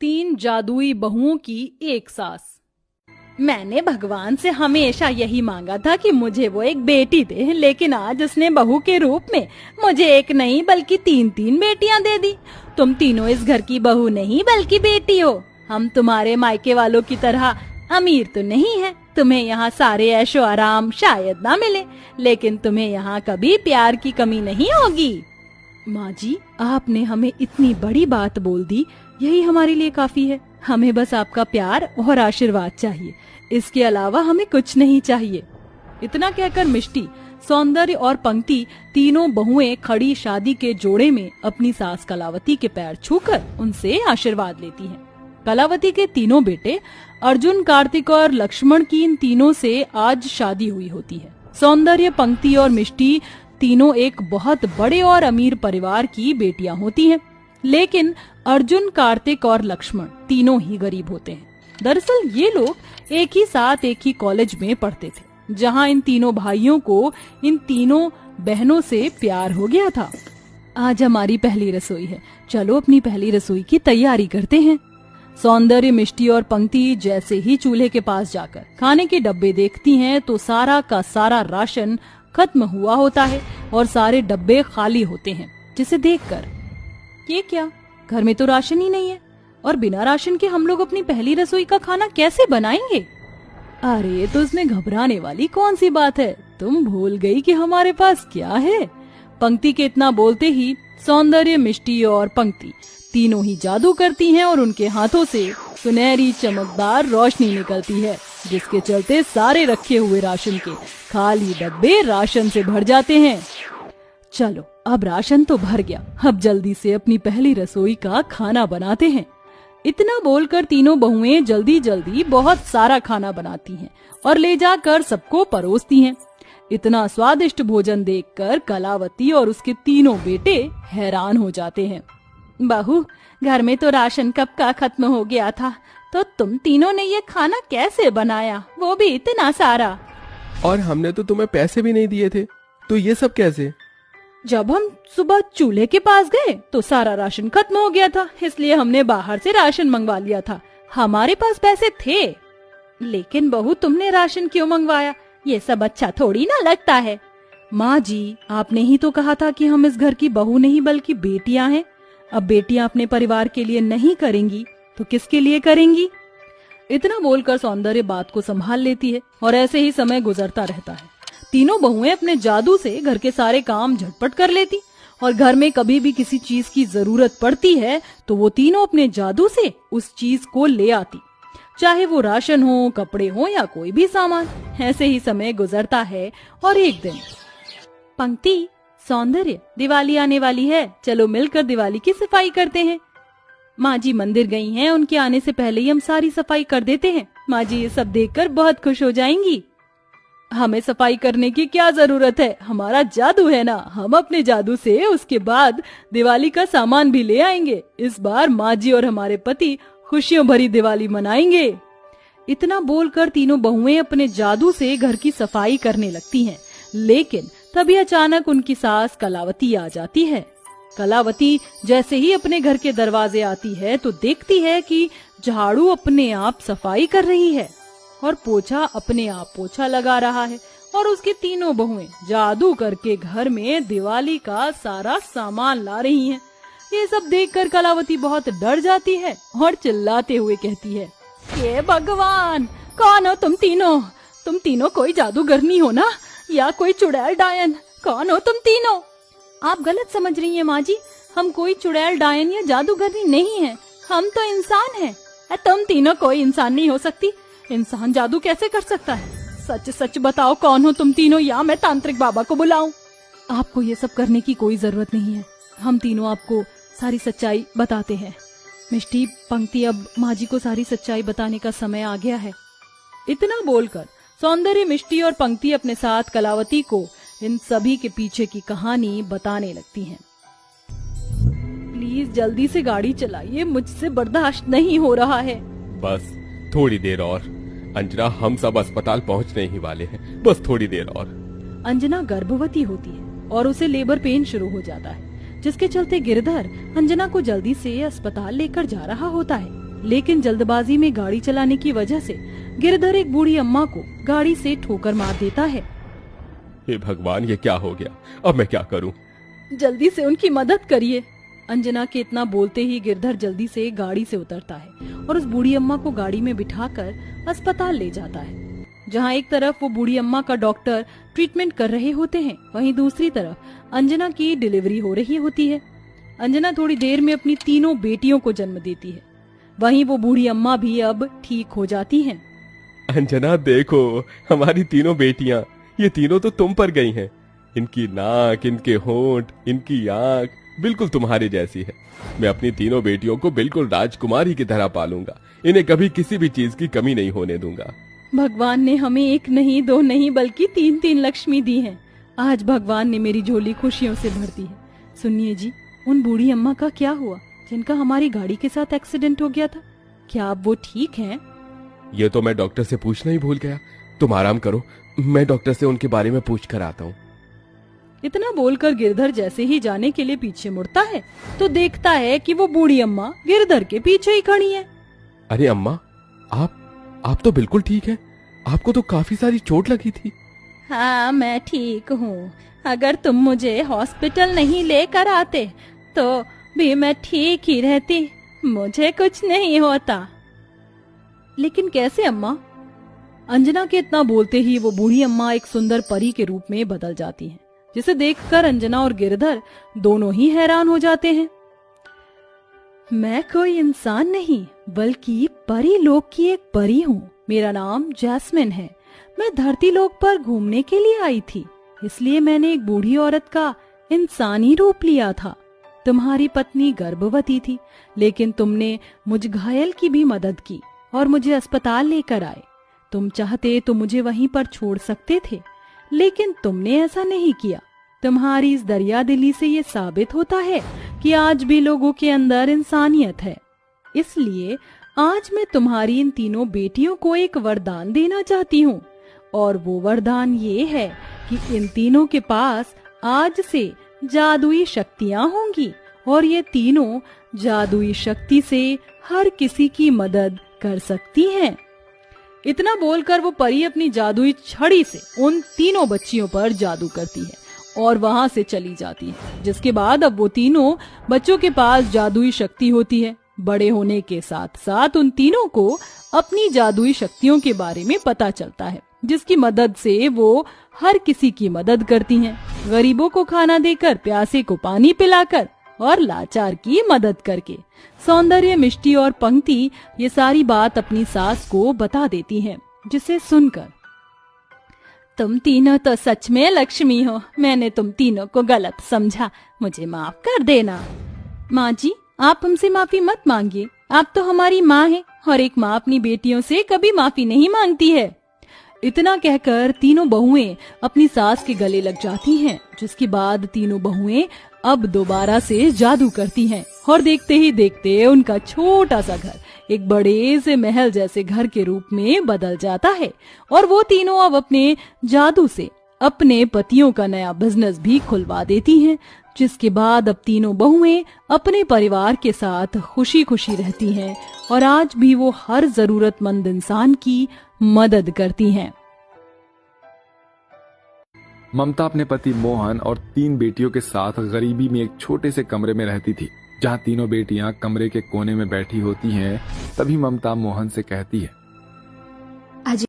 3 जादुई बहुओं की एक सास। मैंने भगवान से हमेशा यही मांगा था कि मुझे वो एक बेटी दे, लेकिन आज उसने बहू के रूप में मुझे एक नहीं बल्कि 3 बेटियां दे दी। तुम तीनों इस घर की बहू नहीं बल्कि बेटी हो। हम तुम्हारे मायके वालों की तरह अमीर तो नहीं है, तुम्हें यहाँ सारे ऐशो आराम शायद ना मिले, लेकिन तुम्हें यहाँ कभी प्यार की कमी नहीं होगी। माँ जी, आपने हमें इतनी बड़ी बात बोल दी, यही हमारे लिए काफी है। हमें बस आपका प्यार और आशीर्वाद चाहिए, इसके अलावा हमें कुछ नहीं चाहिए। इतना कहकर मिष्टी, सौंदर्य और पंक्ति तीनों बहुएं खड़ी शादी के जोड़े में अपनी सास कलावती के पैर छूकर उनसे आशीर्वाद लेती हैं। कलावती के तीनों बेटे अर्जुन, कार्तिक और लक्ष्मण की इन तीनों से आज शादी हुई होती है। सौंदर्य, पंक्ति और मिष्टी तीनों एक बहुत बड़े और अमीर परिवार की बेटियां होती हैं, लेकिन अर्जुन, कार्तिक और लक्ष्मण तीनों ही गरीब होते हैं। दरअसल ये लोग एक ही साथ एक ही कॉलेज में पढ़ते थे, जहां इन तीनों भाइयों को इन तीनों बहनों से प्यार हो गया था। आज हमारी पहली रसोई है, चलो अपनी पहली रसोई की तैयारी करते हैं। सौंदर्य, मिष्टी और पंक्ति जैसे ही चूल्हे के पास जाकर खाने के डब्बे देखती हैं तो सारा का सारा राशन खत्म हुआ होता है और सारे डब्बे खाली होते हैं, जिसे देखकर ये क्या, घर में तो राशन ही नहीं है और बिना राशन के हम लोग अपनी पहली रसोई का खाना कैसे बनाएंगे? अरे तो इसमें घबराने वाली कौन सी बात है, तुम भूल गई कि हमारे पास क्या है। पंक्ति के इतना बोलते ही सौंदर्य, मिष्टी और पंक्ति तीनों ही जादू करती हैं और उनके हाथों से सुनहरी चमकदार रोशनी निकलती है, जिसके चलते सारे रखे हुए राशन के खाली डब्बे राशन से भर जाते हैं। चलो अब राशन तो भर गया, अब जल्दी से अपनी पहली रसोई का खाना बनाते हैं। इतना बोलकर तीनों बहुएं जल्दी जल्दी बहुत सारा खाना बनाती हैं और ले जाकर सबको परोसती हैं। इतना स्वादिष्ट भोजन देखकर कलावती और उसके तीनों बेटे हैरान हो जाते हैं। बहू, घर में तो राशन कब का खत्म हो गया था, तो तुम तीनों ने ये खाना कैसे बनाया, वो भी इतना सारा? और हमने तो तुम्हें पैसे भी नहीं दिए थे, तो ये सब कैसे? जब हम सुबह चूल्हे के पास गए तो सारा राशन खत्म हो गया था, इसलिए हमने बाहर से राशन मंगवा लिया था। हमारे पास पैसे थे। लेकिन बहू, तुमने राशन क्यों मंगवाया? ये सब अच्छा थोड़ी ना लगता है। माँ जी, आपने ही तो कहा था कि हम इस घर की बहू नहीं बल्कि बेटियां हैं। अब बेटियां अपने परिवार के लिए नहीं करेंगी तो किसके लिए करेंगी? इतना बोलकर सौंदर्य बात को संभाल लेती है और ऐसे ही समय गुजरता रहता है। तीनों बहुएं अपने जादू से घर के सारे काम झटपट कर लेती और घर में कभी भी किसी चीज की जरूरत पड़ती है तो वो तीनों अपने जादू से उस चीज को ले आती, चाहे वो राशन हो, कपड़े हो या कोई भी सामान। ऐसे ही समय गुजरता है और एक दिन, पंक्ति, सौंदर्य, दिवाली आने वाली है, चलो मिलकर दिवाली की सफाई करते हैं। माँ जी मंदिर गई हैं, उनके आने से पहले ही हम सारी सफाई कर देते हैं। माँ जी ये सब देखकर बहुत खुश हो जाएंगी। हमें सफाई करने की क्या जरूरत है, हमारा जादू है ना, हम अपने जादू से उसके बाद दिवाली का सामान भी ले आएंगे। इस बार माँ जी और हमारे पति खुशियों भरी दिवाली मनाएंगे। इतना बोलकर तीनों बहुएं अपने जादू से घर की सफाई करने लगती हैं, लेकिन तभी अचानक उनकी सास कलावती आ जाती है। कलावती जैसे ही अपने घर के दरवाजे आती है तो देखती है कि झाड़ू अपने आप सफाई कर रही है और पोछा अपने आप पोछा लगा रहा है और उसकी तीनों बहुएं जादू करके घर में दिवाली का सारा सामान ला रही हैं। ये सब देखकर कलावती बहुत डर जाती है और चिल्लाते हुए कहती है, ये भगवान, कौन हो तुम तीनों? तुम तीनों कोई जादूगरनी हो ना, या कोई चुड़ैल डायन? कौन हो तुम तीनों? आप गलत समझ रही हैं माँ जी, हम कोई चुड़ैल डायन या जादूगरनी नहीं है, हम तो इंसान हैं। तुम तीनों कोई इंसान नहीं हो सकती, इंसान जादू कैसे कर सकता है? सच सच बताओ, कौन हो तुम तीनों, या मैं तांत्रिक बाबा को बुलाऊं? आपको ये सब करने की कोई जरूरत नहीं है, हम तीनों आपको सारी सच्चाई बताते हैं। मिष्टी, पंक्ति, अब माँ जी को सारी सच्चाई बताने का समय आ गया है। इतना बोलकर सौंदर्य, मिष्टी और पंक्ति अपने साथ कलावती को इन सभी के पीछे की कहानी बताने लगती हैं। प्लीज जल्दी से गाड़ी चलाइए, मुझसे बर्दाश्त नहीं हो रहा है। बस थोड़ी देर और अंजना, हम सब अस्पताल पहुंचने ही वाले हैं, बस थोड़ी देर और। अंजना गर्भवती होती है और उसे लेबर पेन शुरू हो जाता है, जिसके चलते गिरधर अंजना को जल्दी से अस्पताल लेकर जा रहा होता है। लेकिन जल्दबाजी में गाड़ी चलाने की वजह से गिरधर एक बूढ़ी अम्मा को गाड़ी से ठोकर मार देता है। हे भगवान, ये क्या हो गया? अब मैं क्या करूं? जल्दी से उनकी मदद करिए। अंजना के इतना बोलते ही गिरधर जल्दी से गाड़ी से उतरता है और उस बूढ़ी अम्मा को गाड़ी में बिठाकर अस्पताल ले जाता है, जहां एक तरफ वो बूढ़ी अम्मा का डॉक्टर ट्रीटमेंट कर रहे होते हैं, वहीं दूसरी तरफ अंजना की डिलीवरी हो रही होती है। अंजना थोड़ी देर में अपनी तीनों बेटियों को जन्म देती है। वहीं वो बूढ़ी अम्मा भी अब ठीक हो जाती हैं। अंजना देखो, हमारी तीनों बेटियां, ये तीनों तो तुम पर गई हैं। इनकी नाक, इनके होंठ, इनकी आंख बिल्कुल तुम्हारी जैसी है। मैं अपनी तीनों बेटियों को बिल्कुल राजकुमारी की तरह पालूंगा। इन्हें कभी किसी भी चीज की कमी नहीं होने दूंगा। भगवान ने हमें एक नहीं, दो नहीं, बल्कि तीन तीन लक्ष्मी दी हैं। आज भगवान ने मेरी झोली खुशियों से भर दी है। सुनिए जी, उन बूढ़ी अम्मा का क्या हुआ जिनका हमारी गाड़ी के साथ एक्सीडेंट हो गया था? क्या अब वो ठीक हैं? ये तो मैं डॉक्टर से पूछना ही भूल गया। तुम आराम करो, मैं डॉक्टर से उनके बारे में पूछ कर आता हूँ। इतना बोलकर गिरधर जैसे ही जाने के लिए पीछे मुड़ता है तो देखता है कि वो बूढ़ी अम्मा गिरधर के पीछे ही खड़ी है। अरे अम्मा, आप तो बिल्कुल ठीक है। आपको तो काफी सारी चोट लगी थी। हाँ, मैं ठीक हूँ। अगर तुम मुझे हॉस्पिटल नहीं लेकर आते तो भी मैं ठीक ही रहती। मुझे कुछ नहीं होता। लेकिन कैसे अम्मा? अंजना के इतना बोलते ही वो बूढ़ी अम्मा एक सुंदर परी के रूप में बदल जाती हैं, जिसे देखकर अंजना और गिरधर दोनों ही हैरान हो जाते हैं। मैं कोई इंसान नहीं बल्कि परी लोक की एक परी हूँ। मेरा नाम जैस्मिन है। मैं धरती लोक पर घूमने के लिए आई थी, इसलिए मैंने एक बूढ़ी औरत का इंसानी रूप लिया था। तुम्हारी पत्नी गर्भवती थी, लेकिन तुमने मुझ घायल की भी मदद की और मुझे अस्पताल लेकर आए। तुम चाहते तो मुझे वहीं पर छोड़ सकते थे, लेकिन तुमने ऐसा नहीं किया। तुम्हारी इस दरियादिली से ये साबित होता है कि आज भी लोगों के अंदर इंसानियत है। इसलिए आज मैं तुम्हारी इन तीनों बेटियों को एक वरदान देना चाहती हूँ, और वो वरदान ये है कि इन तीनों के पास आज से जादुई शक्तियाँ होंगी और ये तीनों जादुई शक्ति से हर किसी की मदद कर सकती हैं। इतना बोलकर वो परी अपनी जादुई छड़ी से उन तीनों बच्चियों पर जादू करती है और वहां से चली जाती है, जिसके बाद अब वो तीनों बच्चों के पास जादुई शक्ति होती है। बड़े होने के साथ साथ उन तीनों को अपनी जादुई शक्तियों के बारे में पता चलता है, जिसकी मदद से वो हर किसी की मदद करती हैं। गरीबों को खाना देकर, प्यासे को पानी पिलाकर और लाचार की मदद करके। सौंदर्य, मिष्टी और पंक्ति ये सारी बात अपनी सास को बता देती हैं, जिसे सुनकर तुम तीनों तो सच में लक्ष्मी हो। मैंने तुम तीनों को गलत समझा, मुझे माफ कर देना। माँ जी, आप हमसे माफी मत मांगिए। आप तो हमारी माँ हैं और एक माँ अपनी बेटियों से कभी माफी नहीं मांगती है। इतना कहकर तीनों बहुएं अपनी सास के गले लग जाती हैं, जिसके बाद तीनों बहुएं अब दोबारा से जादू करती हैं और देखते ही देखते उनका छोटा सा घर एक बड़े से महल जैसे घर के रूप में बदल जाता है और वो तीनों अब अपने जादू से अपने पतियों का नया बिजनेस भी खुलवा देती हैं, जिसके बाद अब तीनों बहुएं अपने परिवार के साथ खुशी खुशी रहती हैं और आज भी वो हर जरूरतमंद इंसान की मदद करती हैं। ममता अपने पति मोहन और 3 बेटियों के साथ गरीबी में एक छोटे से कमरे में रहती थी। जहाँ तीनों बेटियां कमरे के कोने में बैठी होती हैं, तभी ममता मोहन से कहती है,